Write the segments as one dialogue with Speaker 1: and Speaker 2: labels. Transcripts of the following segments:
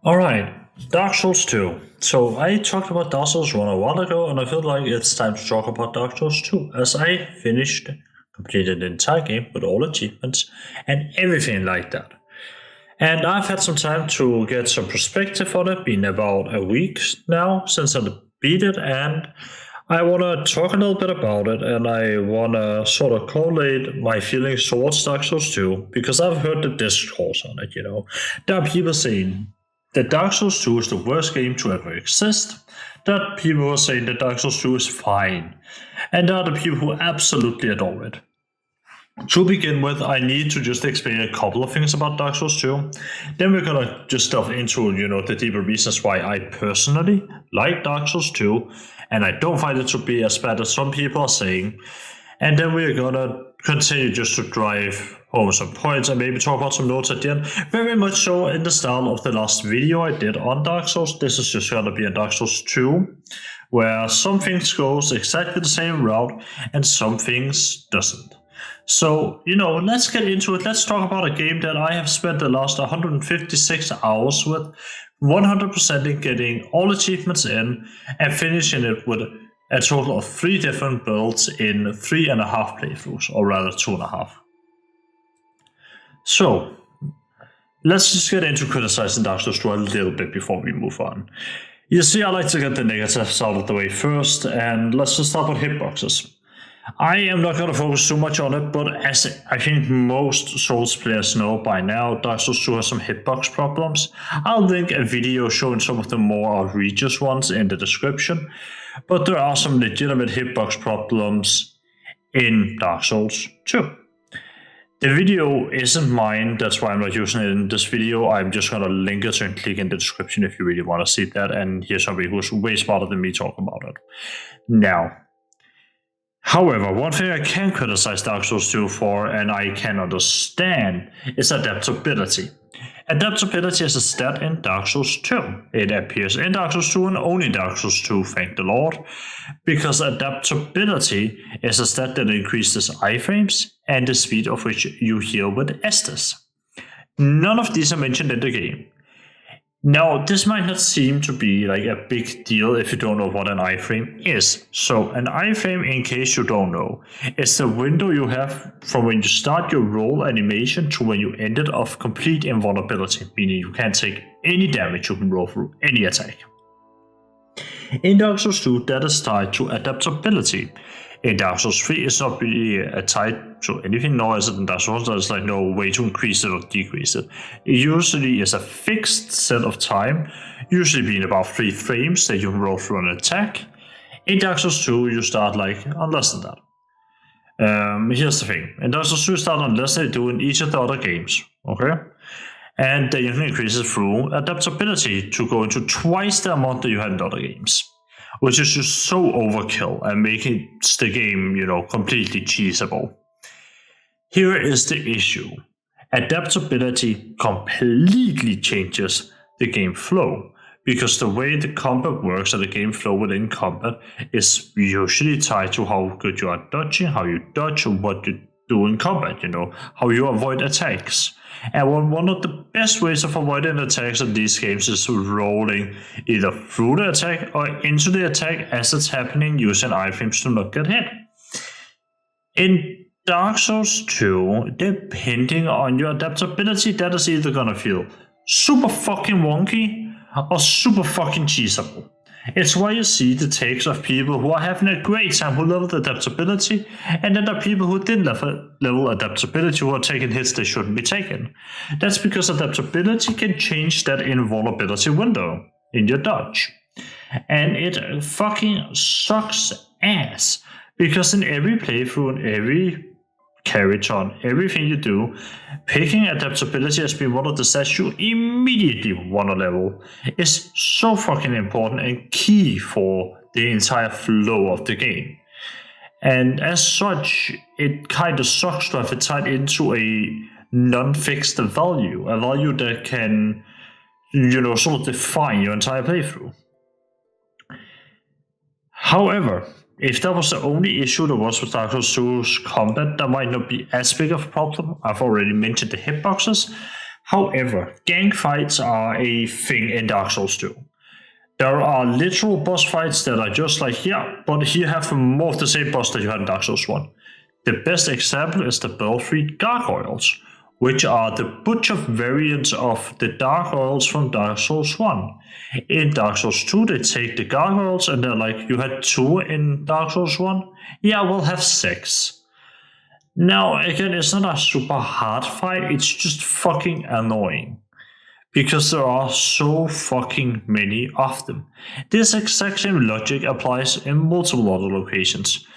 Speaker 1: Alright, Dark Souls 2. So I talked about Dark Souls 1 a while ago, and I feel like it's time to talk about Dark Souls 2, as I completed the entire game with all achievements and everything like that. And I've had some time to get some perspective on it, been about a week now since I beat it, and I want to talk a little bit about it, and I want to sort of collate my feelings towards Dark Souls 2, because I've heard the discourse on it, There are people saying that Dark Souls 2 is the worst game to ever exist, that people are saying that Dark Souls 2 is fine, and there are the people who absolutely adore it. To begin with, I need to just explain a couple of things about Dark Souls 2. Then we're gonna just delve into, the deeper reasons why I personally like Dark Souls 2, and I don't find it to be as bad as some people are saying. And then we're gonna continue just to drive home some points and maybe talk about some notes at the end. Very much so in the style of the last video I did on Dark Souls. This is just gonna be a Dark Souls 2, where some things goes exactly the same route and some things doesn't. So, let's get into it. Let's talk about a game that I have spent the last 156 hours with, 100% in getting all achievements in and finishing it with a total of 3 different builds in 3.5 playthroughs, or rather 2.5. So, let's just get into criticizing Dark Souls 2 a little bit before we move on. You see, I like to get the negatives out of the way first, and let's just start with hitboxes. I am not going to focus too much on it, but as I think most Souls players know by now, Dark Souls 2 has some hitbox problems. I'll link a video showing some of the more outrageous ones in the description, but there are some legitimate hitbox problems in Dark Souls 2. The video isn't mine, that's why I'm not using it in this video. I'm just going to link it and click in the description if you really want to see that, and here's somebody who's way smarter than me talking about it. Now, however, one thing I can criticize Dark Souls 2 for, and I can understand, is adaptability. Adaptability is a stat in Dark Souls 2. It appears in Dark Souls 2 and only Dark Souls 2, thank the Lord, because adaptability is a stat that increases iframes and the speed of which you heal with Estus. None of these are mentioned in the game. Now, this might not seem to be like a big deal if you don't know what an iframe is. So, an iframe, in case you don't know, is the window you have from when you start your roll animation to when you end it of complete invulnerability, meaning you can't take any damage you can roll through any attack. In Dark Souls 2, that is tied to adaptability. In Dark Souls 3, it's not really tied to anything, nor is it in Dark Souls. There's no way to increase it or decrease it. It usually is a fixed set of time, usually being about 3 frames that you can roll through an attack. In Dark Souls 2, you start on less than that. Here's the thing. In Dark Souls 2, you start on less than you do in each of the other games. Okay? And then you can increase it through adaptability to go into twice the amount that you had in other games, which is just so overkill and making the game, completely cheesable. Here is the issue. Adaptability completely changes the game flow, because the way the combat works and the game flow within combat is usually tied to how good you are dodging, how you dodge, and what you do in combat, how you avoid attacks. And one of the best ways of avoiding attacks in these games is rolling either through the attack or into the attack as it's happening, using iframes to not get hit. In Dark Souls 2, depending on your adaptability, that is either gonna feel super fucking wonky or super fucking cheesable. It's why you see the takes of people who are having a great time who leveled adaptability, and then there are people who didn't level adaptability who are taking hits they shouldn't be taking. That's because adaptability can change that invulnerability window in your dodge. And it fucking sucks ass, because in every playthrough and every character on everything you do, picking adaptability as being one of the stats you immediately want to level is so fucking important and key for the entire flow of the game. And as such, it kind of sucks to have it tied into a non-fixed value, a value that can, sort of define your entire playthrough. However, if that was the only issue there was with Dark Souls 2's combat, that might not be as big of a problem. I've already mentioned the hitboxes. However, gang fights are a thing in Dark Souls 2. There are literal boss fights that are just like, yeah, but here you have more of the same boss that you had in Dark Souls 1. The best example is the Belfry Gargoyles, which are the butcher variants of the Gargoyles from Dark Souls 1. In Dark Souls 2, they take the Gargoyles and they're like, you had 2 in Dark Souls 1? Yeah, we'll have 6. Now, again, it's not a super hard fight, it's just fucking annoying. Because there are so fucking many of them. This exact same logic applies in multiple other locations.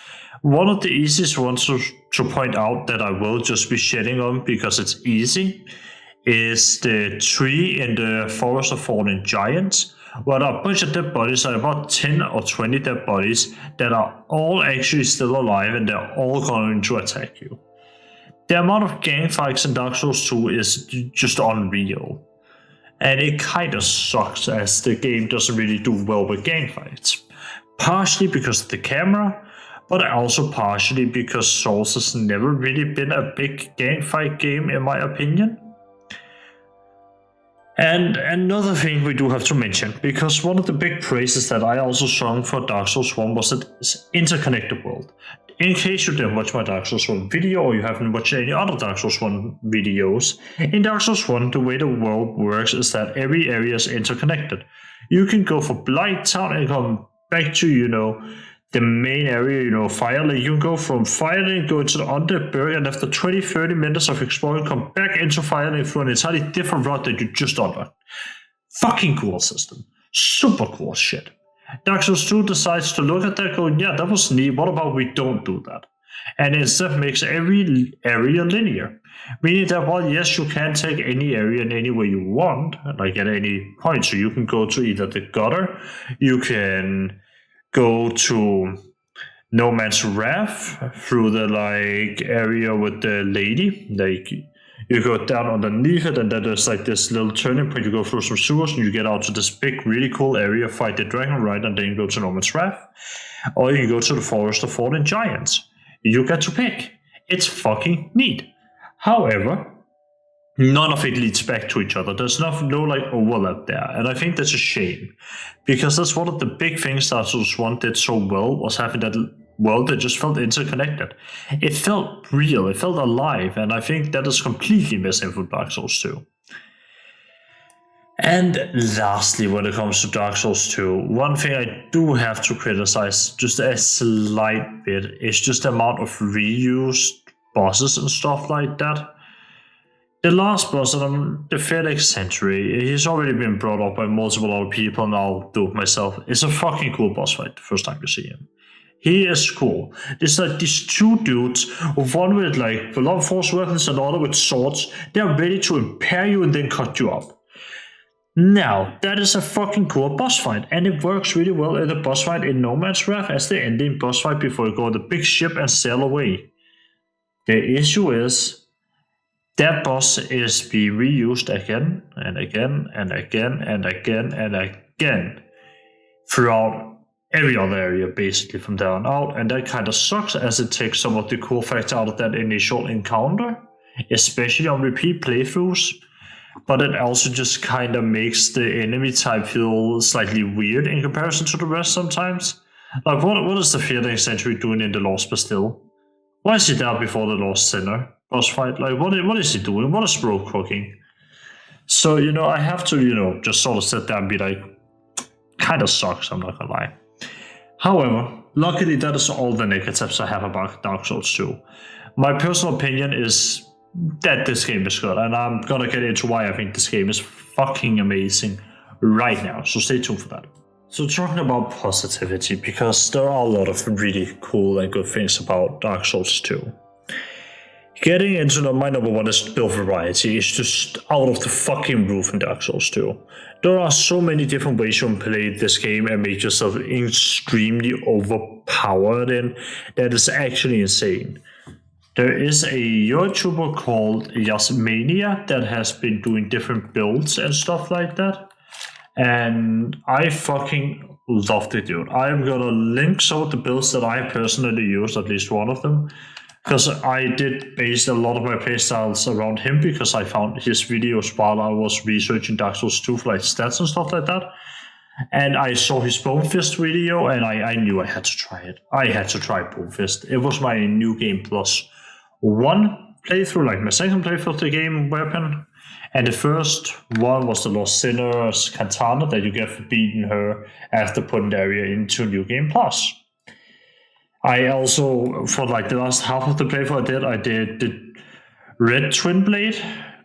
Speaker 1: One of the easiest ones to point out that I will just be shitting on because it's easy is the tree in the Forest of Fallen Giants, where there are a bunch of dead bodies, like about 10 or 20 dead bodies that are all actually still alive and they're all going to attack you. The amount of gang fights in Dark Souls 2 is just unreal. And it kind of sucks as the game doesn't really do well with gang fights. Partially because of the camera, but also partially because Souls has never really been a big gang fight game in my opinion. And another thing we do have to mention, because one of the big praises that I also sung for Dark Souls 1 was that it's interconnected world. In case you didn't watch my Dark Souls 1 video or you haven't watched any other Dark Souls 1 videos, in Dark Souls 1 the way the world works is that every area is interconnected. You can go for Blighttown and come back to, the main area, Firelink. You can go from Firelink, go into the Underberg, and after 20-30 minutes of exploring, come back into Firelink through an entirely different route that you just unlocked. Fucking cool system. Super cool shit. Dark Souls 2 decides to look at that going, yeah, that was neat, what about we don't do that? And instead makes every area linear. Meaning that, well, yes, you can take any area in any way you want, like at any point. So you can go to either the gutter, you can go to No Man's Wrath through the area with the lady, you go down underneath it, and then there's this little turning point. You go through some sewers, and you get out to this big, really cool area, fight the dragon, right? And then you go to No Man's Wrath, or you go to the Forest of Fallen Giants. You get to pick. It's fucking neat. However, none of it leads back to each other. There's no overlap there, and I think that's a shame, because that's one of the big things Dark Souls 1 did so well, was having that world that just felt interconnected. It felt real, it felt alive, and I think that is completely missing from Dark Souls 2. And lastly, when it comes to Dark Souls 2, one thing I do have to criticize just a slight bit is just the amount of reused bosses and stuff like that. The last boss, the Felix Century, he's already been brought up by multiple other people, and I'll do it myself. It's a fucking cool boss fight the first time you see him. He is cool. There's these two dudes, one with blunt force weapons and the other with swords. They're ready to impair you and then cut you up. Now, that is a fucking cool boss fight, and it works really well in the boss fight in No Man's Wrath as the ending boss fight before you go on the big ship and sail away. The issue is, that boss is being reused again and again and again and again and again throughout every other area, basically, from there on out, and that kind of sucks as it takes some of the cool facts out of that initial encounter, especially on repeat playthroughs, but it also just kind of makes the enemy type feel slightly weird in comparison to the rest sometimes. What is the Fearing Century doing in the Lost Bastille? Why is he there before the Lost Sinner boss fight? What is he doing? What is bro cooking? So, I have to, just sort of sit there and be kind of sucks, I'm not gonna lie. However, luckily that is all the negatives I have about Dark Souls 2. My personal opinion is that this game is good, and I'm gonna get into why I think this game is fucking amazing right now, so stay tuned for that. So talking about positivity, because there are a lot of really cool and good things about Dark Souls 2. Getting into my number one is build variety. It's just out of the fucking roof in Dark Souls 2. There are so many different ways you can play this game and make yourself extremely overpowered in that is actually insane. There is a YouTuber called Yasmania that has been doing different builds and stuff like that. And I fucking loved it, dude. I'm gonna link some of the builds that I personally used, at least one of them, because I did base a lot of my playstyles around him because I found his videos while I was researching Dark Souls 2 for like stats and stuff like that. And I saw his Bone Fist video, and I knew I had to try it. I had to try Bone Fist. It was my New Game Plus 1 playthrough, like my second playthrough of the game weapon. And the first one was the Lost Sinner's Katana that you get for beating her after putting the area into New Game Plus. I also, for like the last half of the playthrough I did the Red Twin Blade,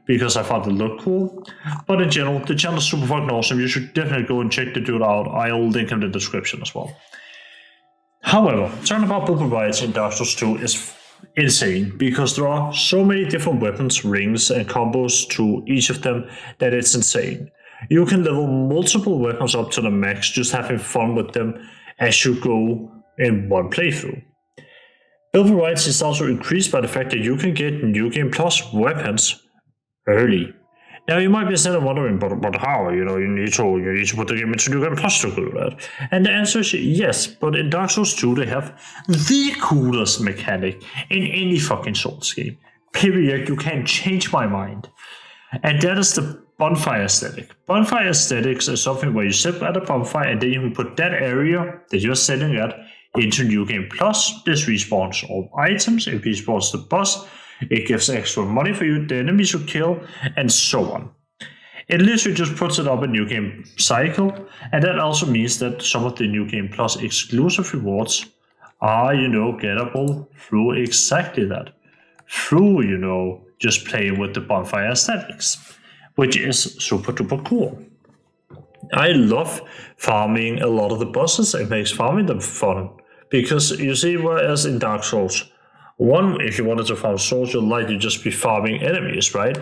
Speaker 1: because I thought it looked cool. But in general, the channel is super fucking awesome. You should definitely go and check the dude out. I'll link in the description as well. However, turnabout build variety in Dark Souls 2 is insane, because there are so many different weapons, rings, and combos to each of them that it's insane. You can level multiple weapons up to the max, just having fun with them as you go in one playthrough. Build variety is also increased by the fact that you can get New Game Plus weapons early. Now you might be sitting wondering, but how? You need to put the game into New Game Plus to do that. And the answer is yes, but in Dark Souls 2 they have the coolest mechanic in any fucking Souls game. Period. You can't change my mind. And that is the bonfire aesthetic. Bonfire aesthetics is something where you sit at a bonfire and then you can put that area that you're sitting at into New Game Plus. This respawns all items, it respawns the boss, it gives extra money for you, the enemies you kill, and so on. It literally just puts it up in New Game cycle, and that also means that some of the New Game Plus exclusive rewards are, gettable through exactly that. Through, just playing with the bonfire aesthetics, which is super duper cool. I love farming a lot of the bosses. It makes farming them fun. Because you see, whereas in Dark Souls 1, if you wanted to farm souls, you'd likely just be farming enemies, right?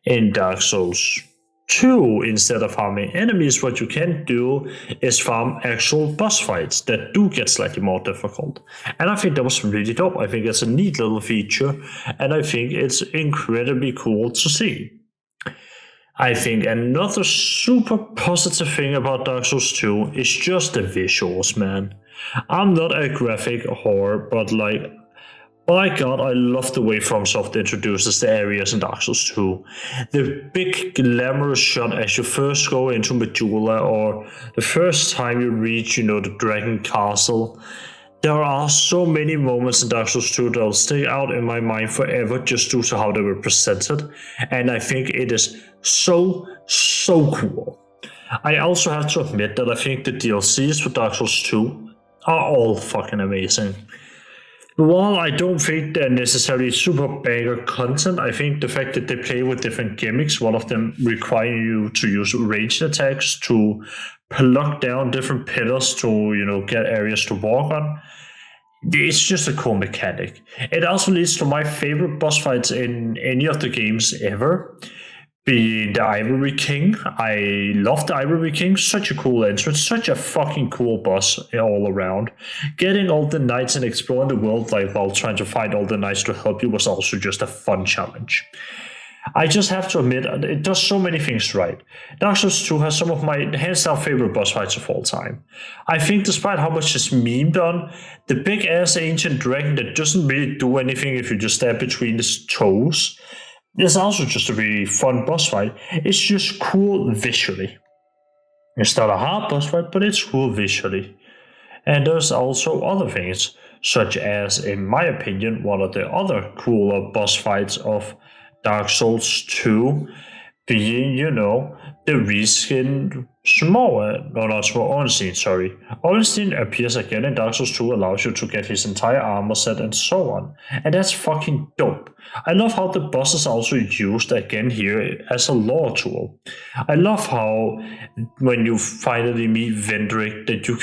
Speaker 1: In Dark Souls 2, instead of farming enemies, what you can do is farm actual boss fights that do get slightly more difficult. And I think that was really dope. I think it's a neat little feature, and I think it's incredibly cool to see. I think another super positive thing about Dark Souls 2 is just the visuals, man. I'm not a graphic whore, but my god, I love the way FromSoft introduces the areas in Dark Souls 2. The big glamorous shot as you first go into Medulla, or the first time you reach, the Dragon Castle. There are so many moments in Dark Souls 2 that will stay out in my mind forever just due to how they were presented, and I think it is so cool. I also have to admit that I think the DLCs for Dark Souls 2 are all fucking amazing. While I don't think they're necessarily super banger content, I think the fact that they play with different gimmicks, one of them requiring you to use ranged attacks to pluck down different pillars to, get areas to walk on, it's just a cool mechanic. It also leads to my favorite boss fights in any of the games ever, being the Ivory King. I love the Ivory King. Such a cool entrance. Such a fucking cool boss all around. Getting all the knights and exploring the world while trying to find all the knights to help you was also just a fun challenge. I just have to admit, it does so many things right. Dark Souls 2 has some of my hands-down favorite boss fights of all time. I think despite how much it's memed on, the big-ass ancient dragon that doesn't really do anything if you just stab between his toes, it's also just a really fun boss fight. It's just cool visually. It's not a hard boss fight, but it's cool visually. And there's also other things, such as, in my opinion, one of the other cooler boss fights of Dark Souls 2 being, the reskinned Ornstein, sorry. Ornstein appears again in Dark Souls 2, allows you to get his entire armor set and so on. And that's fucking dope. I love how the boss is also used again here as a lore tool. I love how when you finally meet Vendrick that you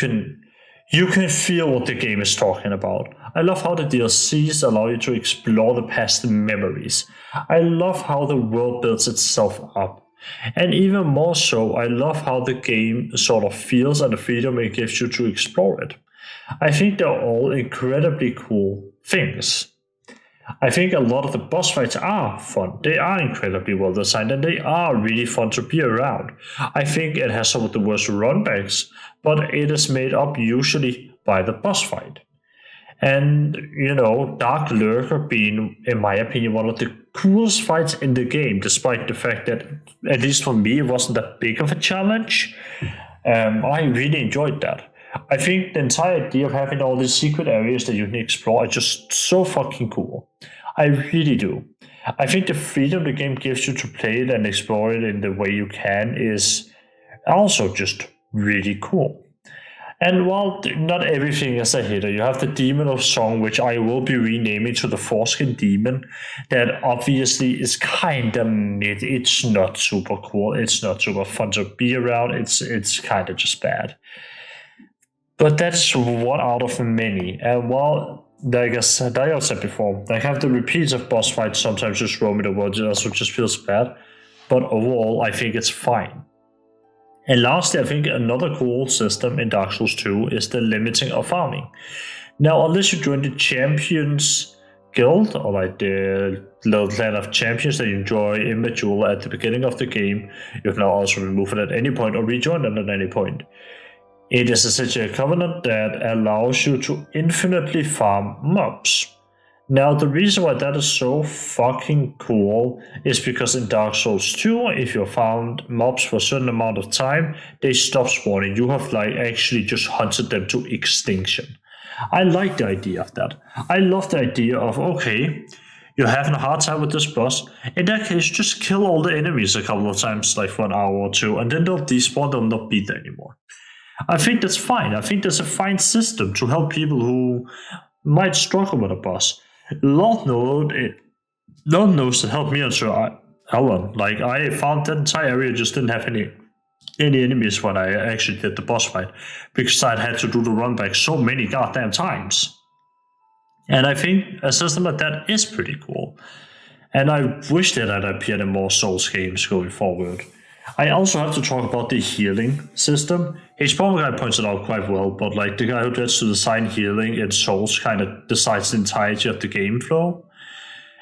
Speaker 1: can feel what the game is talking about. I love how the DLCs allow you to explore the past memories. I love how the world builds itself up. And even more so, I love how the game sort of feels and the freedom it gives you to explore it. I think they're all incredibly cool things. I think a lot of the boss fights are fun. They are incredibly well designed and they are really fun to be around. I think it has some of the worst runbacks, but it is made up usually by the boss fight. And, Dark Lurker being, in my opinion, one of the coolest fights in the game, despite the fact that, at least for me, it wasn't that big of a challenge. I really enjoyed that. I think the entire idea of having all these secret areas that you can explore are just so fucking cool. I really do. I think the freedom the game gives you to play it and explore it in the way you can is also just really cool. And while not everything is a hitter, you have the Demon of Song, which I will be renaming to the Foreskin Demon, that obviously is kind of mid. It's not super cool. It's not super fun to be around. It's kind of just bad. But that's one out of many. And while, like I said before, I have the repeats of boss fights sometimes just roam in the world, it also just feels bad. But overall, I think it's fine. And lastly, I think another cool system in Dark Souls 2 is the limiting of farming. Now, unless you join the Champions Guild, or like the little clan of champions that you enjoy in Majula at the beginning of the game, you can now also remove it at any point or rejoin it at any point. It is essentially a covenant that allows you to infinitely farm mobs. Now, the reason why that is so fucking cool is because in Dark Souls 2, if you found mobs for a certain amount of time, they stop spawning. You have actually just hunted them to extinction. I like the idea of that. I love the idea of, okay, you're having a hard time with this boss. In that case, just kill all the enemies a couple of times, like for an hour or two, and then they'll despawn, they'll not be there anymore. I think that's fine. I think that's a fine system to help people who might struggle with a boss. Lord knows that helped me on Sir Elden. Like, I found that entire area just didn't have any enemies when I actually did the boss fight, because I'd had to do the run back so many goddamn times. And I think a system like that is pretty cool. And I wish that had appeared in more Souls games going forward. I also have to talk about the healing system. H-Bomber guy points it out quite well, but like the guy who gets to design healing in Souls kind of decides the entirety of the game flow.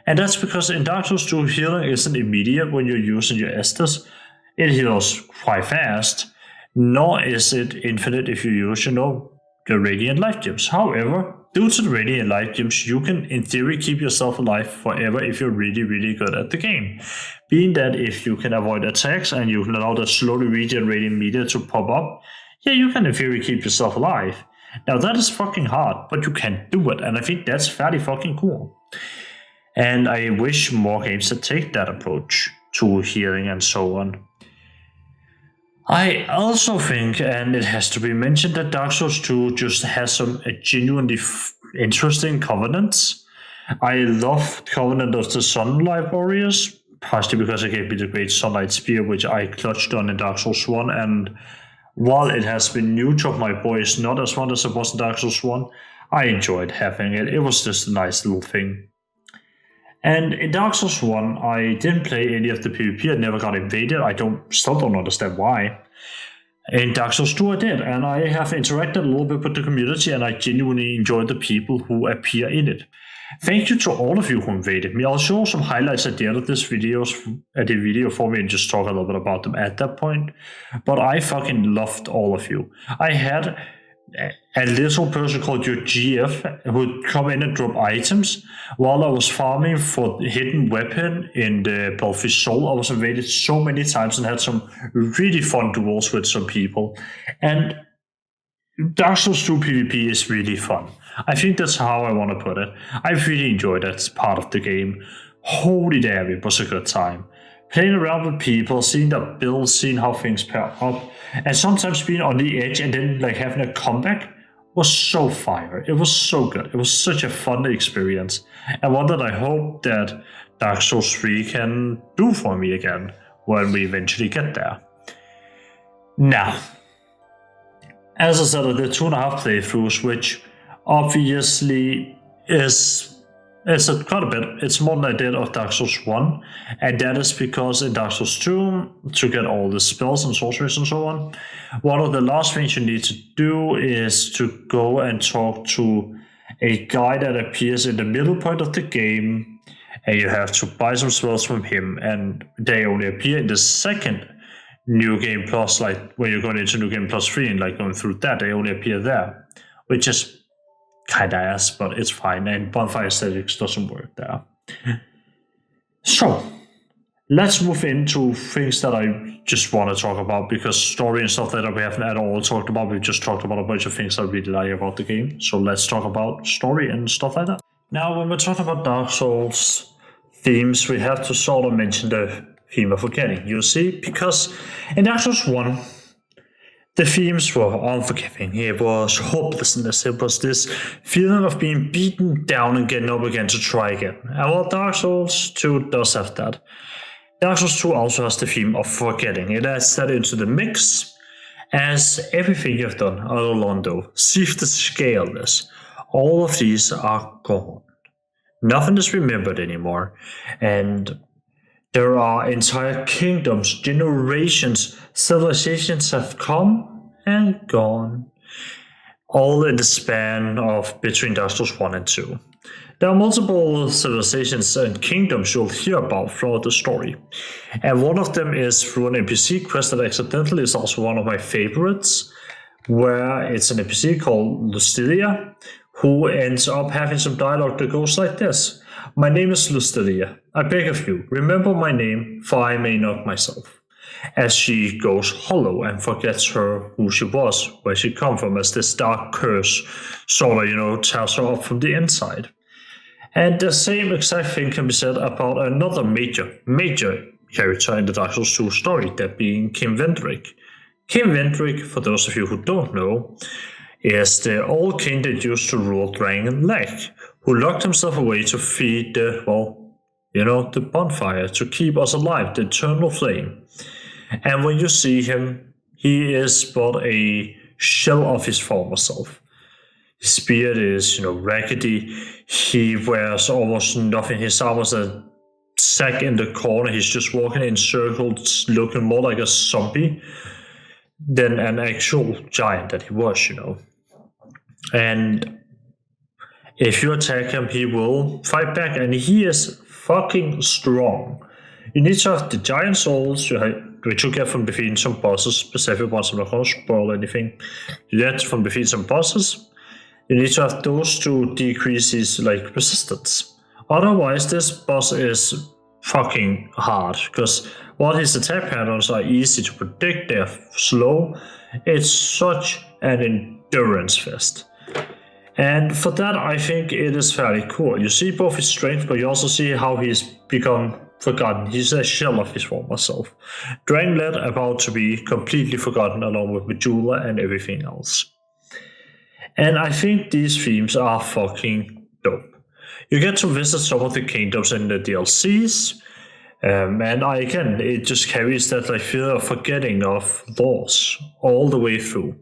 Speaker 1: And that's because in Dark Souls 2, healing isn't immediate when you're using your Estus. It heals quite fast, nor is it infinite if you use, the Radiant Life Gems. However, due to the Radiant Life Gems, you can, in theory, keep yourself alive forever if you're really, really good at the game. Being that if you can avoid attacks and you can allow the slowly regenerating meter to pop up, yeah, you can, in theory, keep yourself alive. Now, that is fucking hard, but you can do it, and I think that's fairly fucking cool. And I wish more games would take that approach to healing and so on. I also think, and it has to be mentioned, that Dark Souls 2 just has some genuinely interesting covenants. I love Covenant of the Sunlight Warriors, partially because it gave me the great Sunlight Spear, which I clutched on in Dark Souls 1, and while it has been new to my boys, not as fun as it was in Dark Souls 1, I enjoyed having it. It was just a nice little thing. And in Dark Souls 1, I didn't play any of the PvP. I never got invaded. I still don't understand why. In Dark Souls 2, I did, and I have interacted a little bit with the community, and I genuinely enjoy the people who appear in it. Thank you to all of you who invaded me. I'll show some highlights at the end of this video for me and just talk a little bit about them at that point. But I fucking loved all of you. I had a little person called your GF who would come in and drop items while I was farming for the hidden weapon in the Belfish Soul. I was invaded so many times and had some really fun duels with some people. And Dark Souls 2 PvP is really fun. I think that's how I want to put it. I really enjoyed that part of the game. Holy damn, it was a good time. Playing around with people, seeing their builds, seeing how things pair up, and sometimes being on the edge and then having a comeback was so fire. It was so good. It was such a fun experience, and one that I hope that Dark Souls 3 can do for me again when we eventually get there. Now, as I said, I did 2.5 playthroughs, which obviously is quite a bit. It's more than I did of Dark Souls 1, and that is because in Dark Souls 2, to get all the spells and sorceries and so on, one of the last things you need to do is to go and talk to a guy that appears in the middle point of the game, and you have to buy some spells from him, and they only appear in the second New Game Plus, like when you're going into New Game Plus 3 and like going through that, they only appear there, which is kinda ass, but it's fine, and bonfire aesthetics doesn't work there. So, let's move into things that I just want to talk about, because story and stuff that we haven't at all talked about. We've just talked about a bunch of things I really like about the game. So let's talk about story and stuff like that. Now, when we're talking about Dark Souls themes, we have to sort of mention the theme of forgetting, you see, because in Dark Souls 1, the themes were unforgiving. It was hopelessness. It was this feeling of being beaten down and getting up again to try again. And while Dark Souls 2 does have that, Dark Souls 2 also has the theme of forgetting. It adds that into the mix, as everything you've done, Orlando, Sift the Scaleless, all of these are gone. Nothing is remembered anymore, and there are entire kingdoms, generations, civilizations have come and gone, all in the span of between Dark Souls 1 and 2. There are multiple civilizations and kingdoms you'll hear about throughout the story, and one of them is through an NPC quest that accidentally is also one of my favorites, where it's an NPC called Lustilia, who ends up having some dialogue that goes like this. My name is Lustilia. I beg of you, remember my name, for I may not myself. As she goes hollow and forgets who she was, where she come from, as this dark curse sort of, tears her up from the inside. And the same exact thing can be said about another major character in the Dark Souls 2 story, that being Kim Vendrick. Kim Vendrick, for those of you who don't know, is the old king that used to rule Dragon Lake, who locked himself away to feed the bonfire, to keep us alive, the eternal flame. And when you see him, he is but a shell of his former self. His beard is, raggedy. He wears almost nothing. His arm was a sack in the corner. He's just walking in circles, looking more like a zombie than an actual giant that he was, And if you attack him, he will fight back, and he is fucking strong. You need to have the giant souls, which you get from defeating some bosses, specific ones. I'm not going to spoil anything. You get from defeating some bosses. You need to have those to decrease his resistance. Otherwise, this boss is fucking hard, because while his attack patterns are easy to predict, they're slow. It's such an endurance fest. And for that, I think it is fairly cool. You see both his strength, but you also see how he's become forgotten. He's a shell of his former self. Dragonlet about to be completely forgotten, along with Majula and everything else. And I think these themes are fucking dope. You get to visit some of the kingdoms in the DLCs, and it just carries that fear of forgetting of loss all the way through,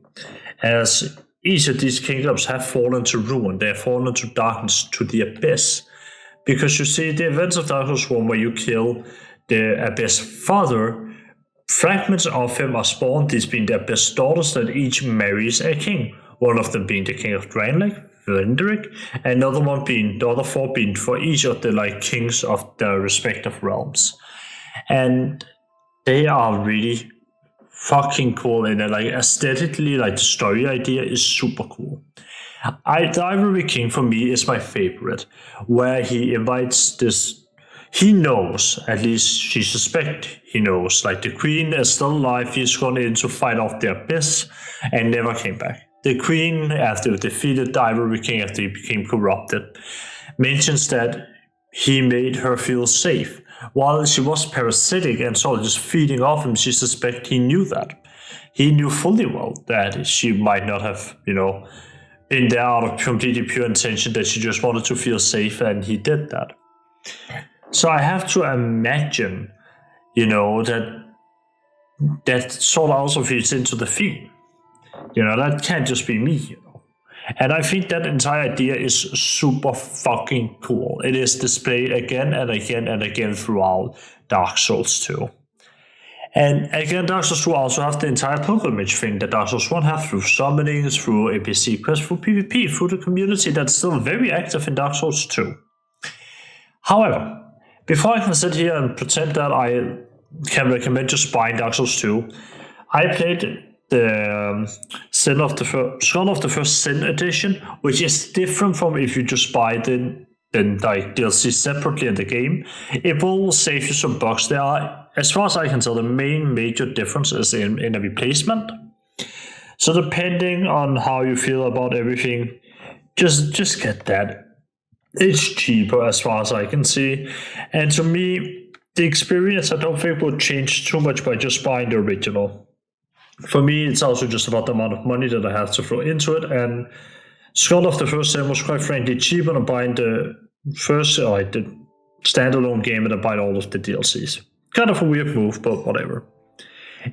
Speaker 1: as each of these kingdoms have fallen to ruin. They have fallen to darkness, to the abyss. Because you see, the events of Dark Souls 1, where you kill the Abyss father, fragments of him are spawned, these being the Abyss daughters that each marries a king. One of them being the king of Draenlek, Vendrick, another one being, the other four being for each of the kings of their respective realms. And they are really fucking cool, and aesthetically, the story idea is super cool. The Ivory King for me is my favorite, where he invites this. He knows, at least she suspects he knows, the queen is still alive. He's gone in to fight off the abyss and never came back. The queen, after defeated the Ivory King, after he became corrupted, mentions that he made her feel safe. While she was parasitic and sort of just feeding off him, she suspects he knew that. He knew fully well that she might not have, been there out of completely pure intention, that she just wanted to feel safe, and he did that. So I have to imagine, that sort of also feeds into the theme. That can't just be me, And I think that entire idea is super fucking cool. It is displayed again and again and again throughout Dark Souls 2. And again, Dark Souls 2 also have the entire pilgrimage thing that Dark Souls 1 have, through summonings, through NPC quests, through PvP, through the community that's still very active in Dark Souls 2. However, before I can sit here and pretend that I can recommend just buying Dark Souls 2, I played the Skull of the First Sin edition, which is different from if you just buy the like DLC separately in the game. It will save you some bucks. There are, as far as I can tell, the main major difference is in a replacement. So depending on how you feel about everything, just get that. It's cheaper as far as I can see. And to me, the experience I don't think will change too much by just buying the original. For me, it's also just about the amount of money that I have to throw into it. And Skull of the First Sin was quite frankly cheaper than buying the the standalone game and buying all of the DLCs. Kind of a weird move, but whatever.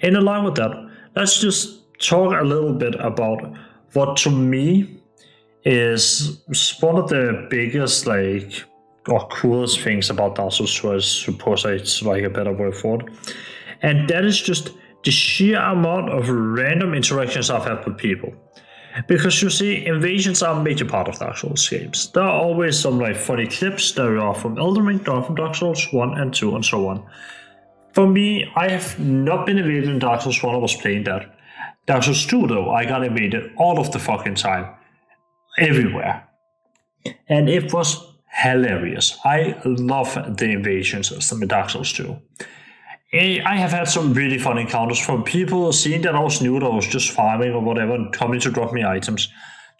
Speaker 1: And in line with that, let's just talk a little bit about what to me is one of the biggest or coolest things about Dark Souls 2, I suppose it's like a better word for it. And that is just the sheer amount of random interactions I've had with people. Because you see, invasions are a major part of Dark Souls games. There are always some funny clips that are from Elden Ring, there are from Dark Souls 1 and 2 and so on. For me, I have not been invaded in Dark Souls 1, I was playing that. Dark Souls 2 though, I got invaded all of the fucking time. Everywhere. And it was hilarious. I love the invasion system in Dark Souls 2. I have had some really fun encounters from people seeing that I was new, that I was just farming or whatever, and coming to drop me items,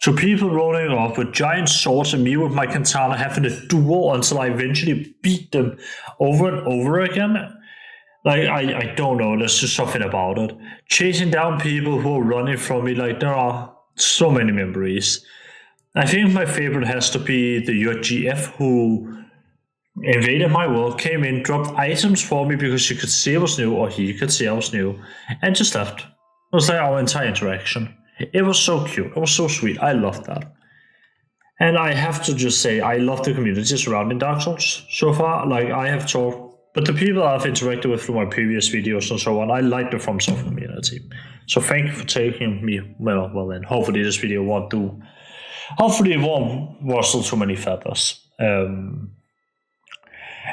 Speaker 1: to people rolling up with giant swords and me with my katana having a duel until I eventually beat them over and over again. I don't know, there's just something about it. Chasing down people who are running from me, there are so many memories. I think my favorite has to be the UGF who invaded my world, came in, dropped items for me because she could see I was new, or he could see I was new, and just left. It was our entire interaction. It was so cute. It was so sweet. I loved that. And I have to just say, I love the community surrounding Dark Souls so far. I have talked, but the people I've interacted with through my previous videos and so on, I like the FromSoft community. So thank you for taking me. Well then, hopefully this video won't do. Hopefully it won't rustle too many feathers.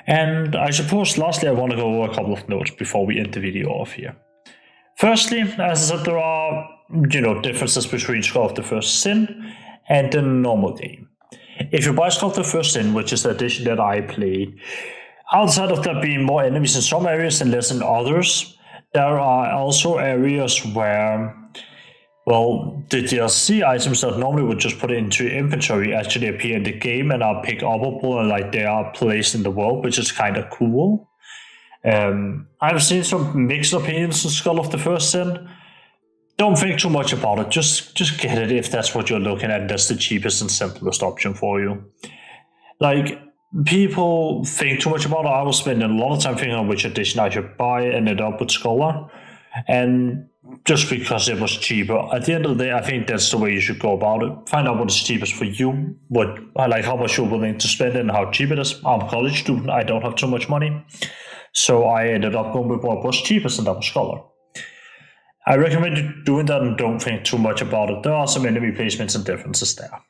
Speaker 1: And I suppose lastly I want to go over a couple of notes before we end the video off here. Firstly, as I said, there are differences between Skull of the First Sin and the normal game. If you buy Skull of the First Sin, which is the edition that I played, outside of there being more enemies in some areas and less in others, there are also areas where the DLC items that normally would just put it into inventory actually appear in the game and are pick upable and they are placed in the world, which is kind of cool. I've seen some mixed opinions on Skull of the First Sin. Don't think too much about it. Just get it if that's what you're looking at. That's the cheapest and simplest option for you. People think too much about it. I was spending a lot of time thinking on which edition I should buy and ended up with Scholar. And just because it was cheaper. At the end of the day, I think that's the way you should go about it. Find out what is cheapest for you, how much you're willing to spend and how cheap it is. I'm a college student, I don't have too much money. So I ended up going with what was cheapest, and that was Scholar. I recommend you doing that and don't think too much about it. There are some enemy placements and differences there.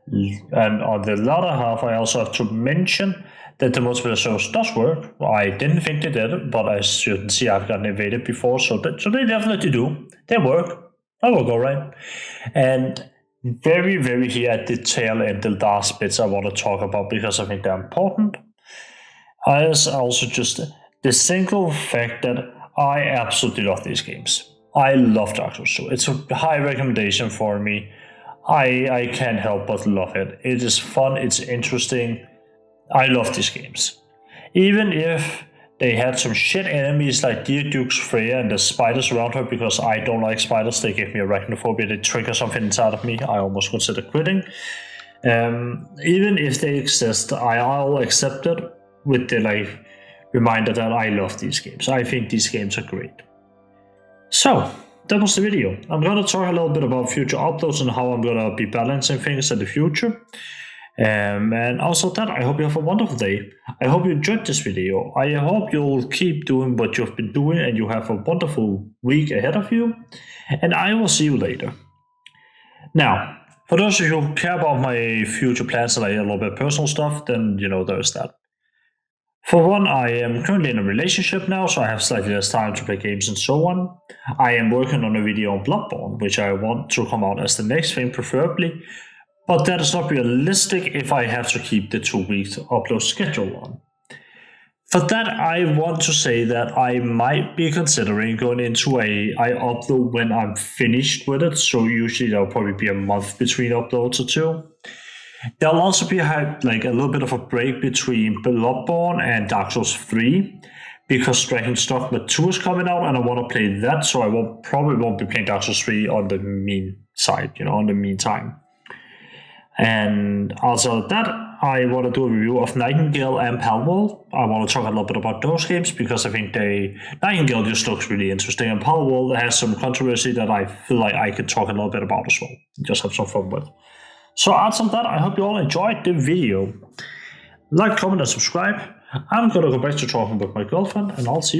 Speaker 1: And on the latter half, I also have to mention that the multiplayer servers does work. I didn't think they did, but as you can see, I've gotten invaded before, so they definitely do. They work. They work all right. And very, very here at the tail end, the last bits I want to talk about because I think they're important. Is also just the single fact that I absolutely love these games. I love Dark Souls 2. It's a high recommendation for me. I can't help but love it. It is fun. It's interesting. I love these games. Even if they had some shit enemies like Deer Duke's Freya and the spiders around her, because I don't like spiders, they give me arachnophobia, they trigger something inside of me, I almost consider quitting. Even if they exist, I'll accept it with the reminder that I love these games. I think these games are great. So, that was the video. I'm going to talk a little bit about future uploads and how I'm going to be balancing things in the future. And also that, I hope you have a wonderful day. I hope you enjoyed this video. I hope you'll keep doing what you've been doing and you have a wonderful week ahead of you. And I will see you later. Now, for those of you who care about my future plans and a little bit of personal stuff, then there's that. For one, I am currently in a relationship now, so I have slightly less time to play games and so on. I am working on a video on Bloodborne, which I want to come out as the next thing preferably, but that is not realistic if I have to keep the 2 weeks upload schedule on. For that, I want to say that I might be considering going into I upload when I'm finished with it, so usually there'll probably be a month between uploads or 2. There'll also be a little bit of a break between Bloodborne and Dark Souls 3, because Dragon's Dogma 2 is coming out and I want to play that, so I probably won't be playing Dark Souls 3 on the on the meantime. And also that, I want to do a review of Nightingale and Palworld. I want to talk a little bit about those games because I think Nightingale just looks really interesting, and Palworld has some controversy that I feel like I could talk a little bit about as well. Just have some fun with. So outside of that, I hope you all enjoyed the video. Like, comment, and subscribe. I'm gonna go back to talking with my girlfriend, and I'll see you